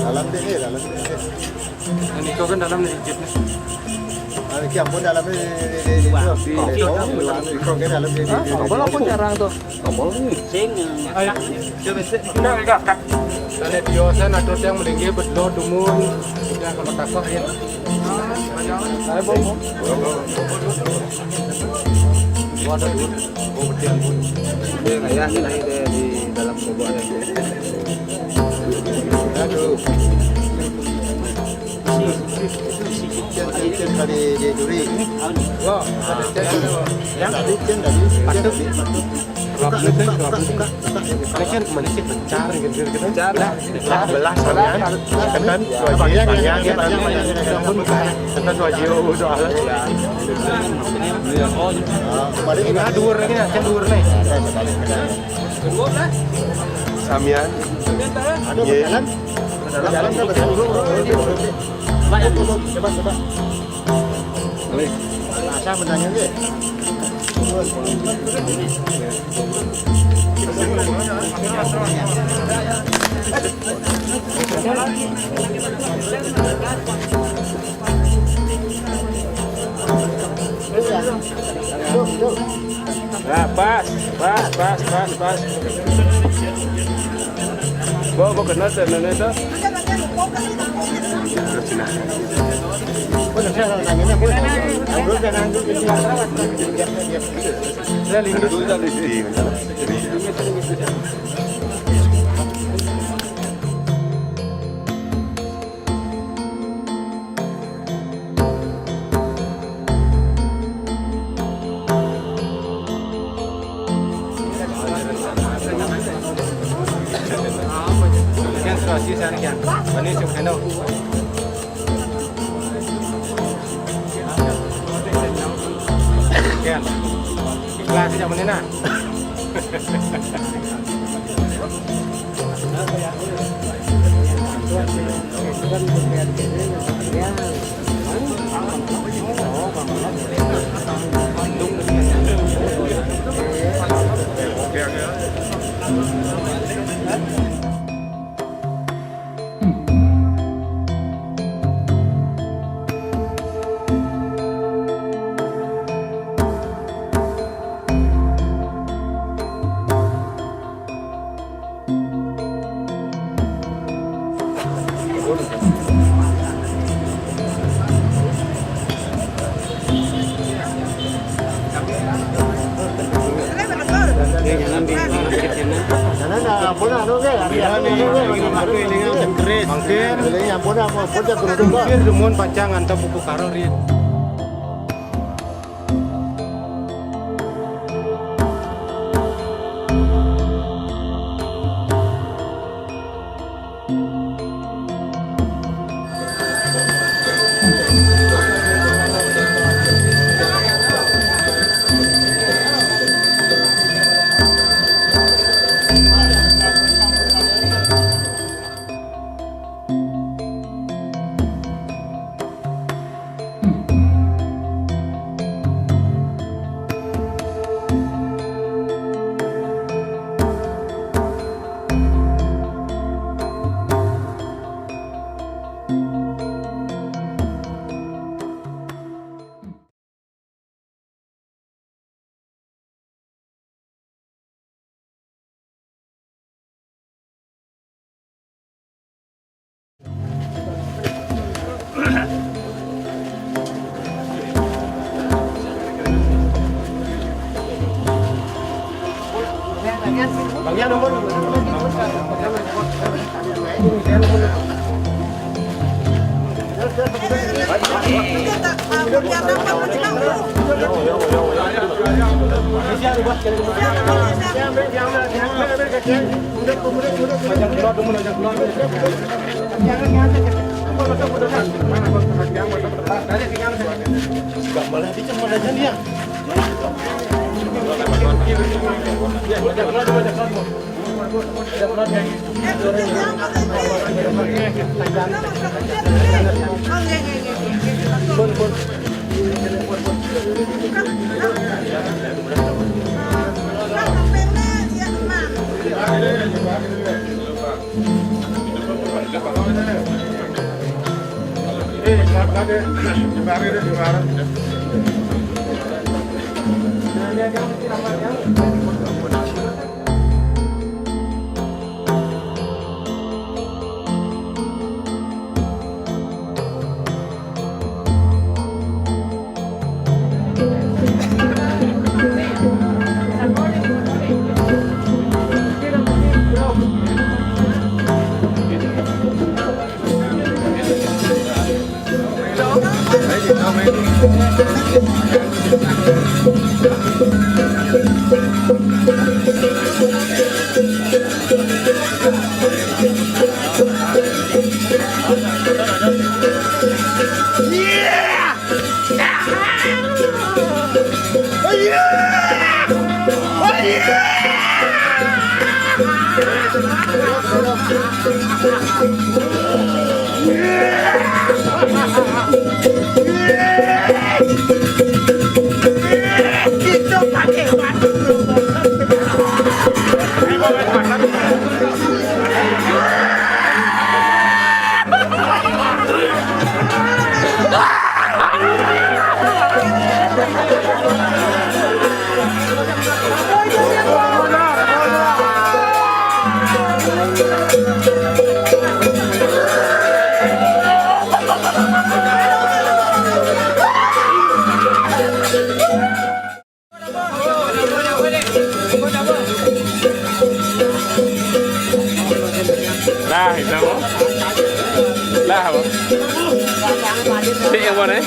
Dalam ini, dalam ini. Ini kau kan dalam nih jetnya. Kiam pun dalam ini di kau ke dalam ini. Kalau pun jarang tuh. Tombol nih. Ayo. Coba sih. Nah, enggak kak. Tadi biasa nato yang melinggi bedlo dumun. Ya kalau takut ya. Ayo bom. Waduh, bom betian bom. Dia ngayah ini di dalam kubur ada. Aduh. Cincin tadi di duri. Wah, ada cincin. Yang tadi cincin tadi patut. Buka. Ini kan manusia pencar gitu. Belah sampean. Kan wajib yang kan wajib udah. Kemarin ini adur lagi nih, cendur nih. Samian. Aduh, jalan. Jalan ke betul dulu. Coba. Masa menanya dia. Nah, pas. Gua kenal tenan itu. Kelas zaman ini nah. Karena pun ada ke, ada ini yang centris, ini yang pun kerudung. Hampir demun panjang antara buku karorin. Bagian nomor. Lah, itu apa? Lah apa? Sih apa nih?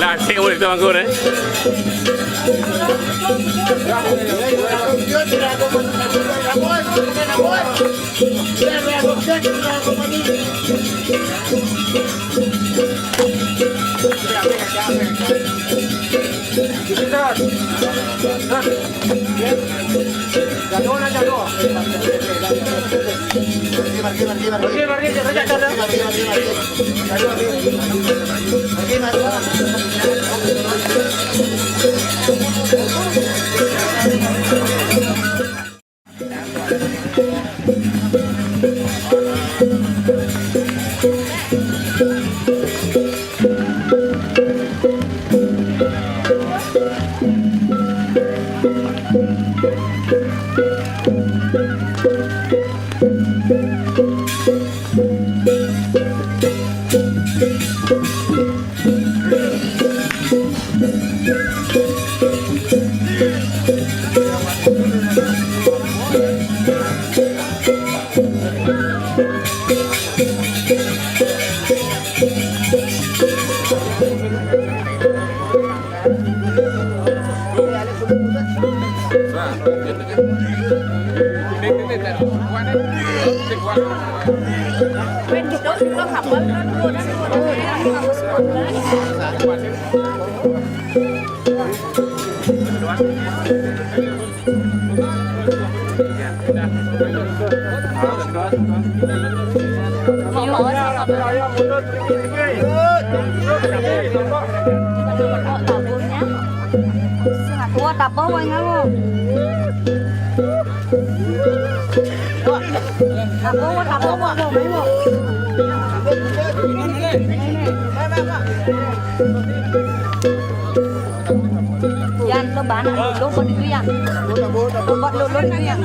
Lah, sih udah itu anggur nih. Tapo mo nga mo. Tapo mo. Yan, lo ba na lo ko dito yan. Lo dito yan.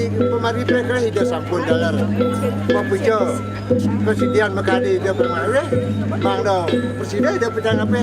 Pemari mereka hidup sampun dalar, mapujo presiden makadi hidup bermara, mangdo presiden hidup pedang apa,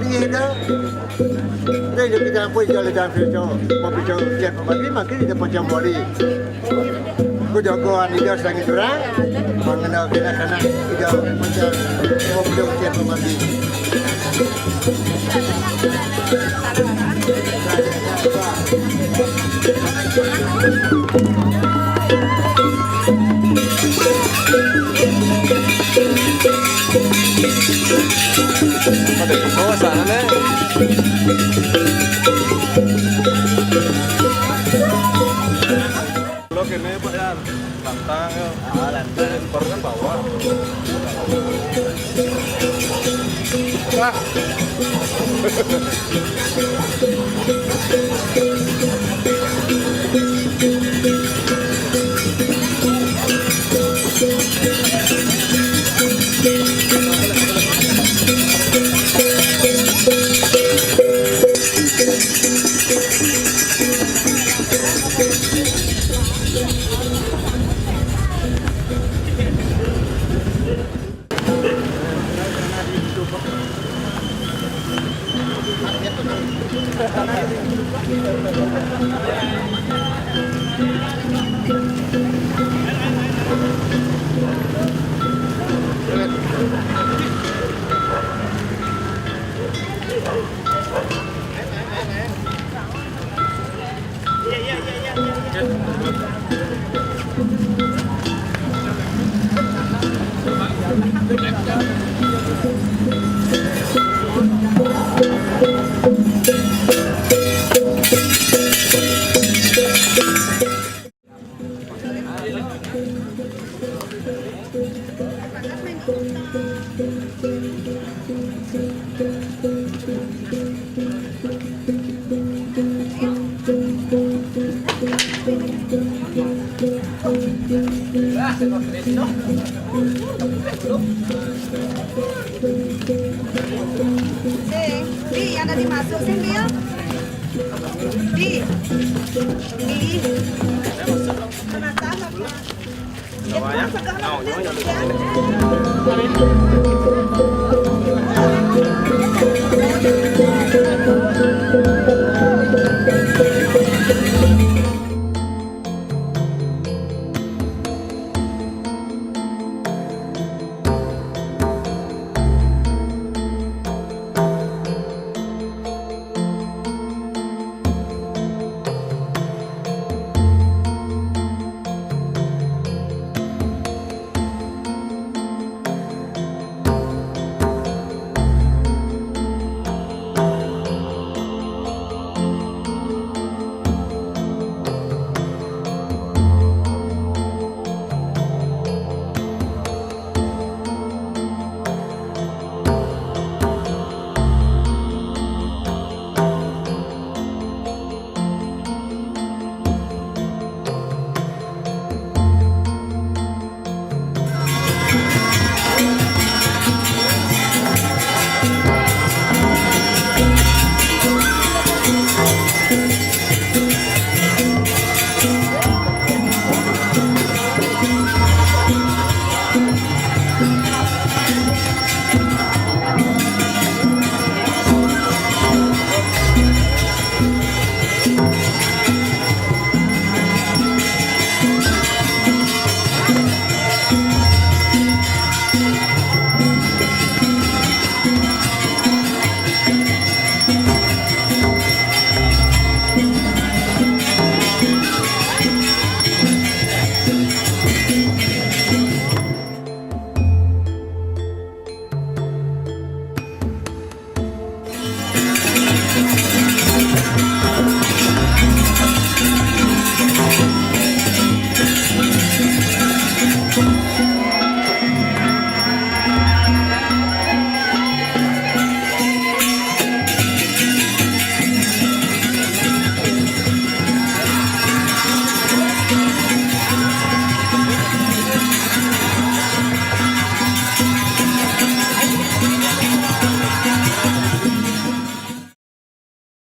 ini hidup, dia hidup pedang apa jalan dalam film, mapujo jen pemari makin hidup macam body, kujokoan hidup sangat curang, mengenal kena hidup macam mapujo jen pemari. Ada ke bawah sana nih. Lo kene Pak ya, lantang ya. Lantang baru kan bawah. Wah. Bi, ada dimasuk sih, Bi. Bi. Bi. Kenapa? Rồi á. Nào, nhớ cho được.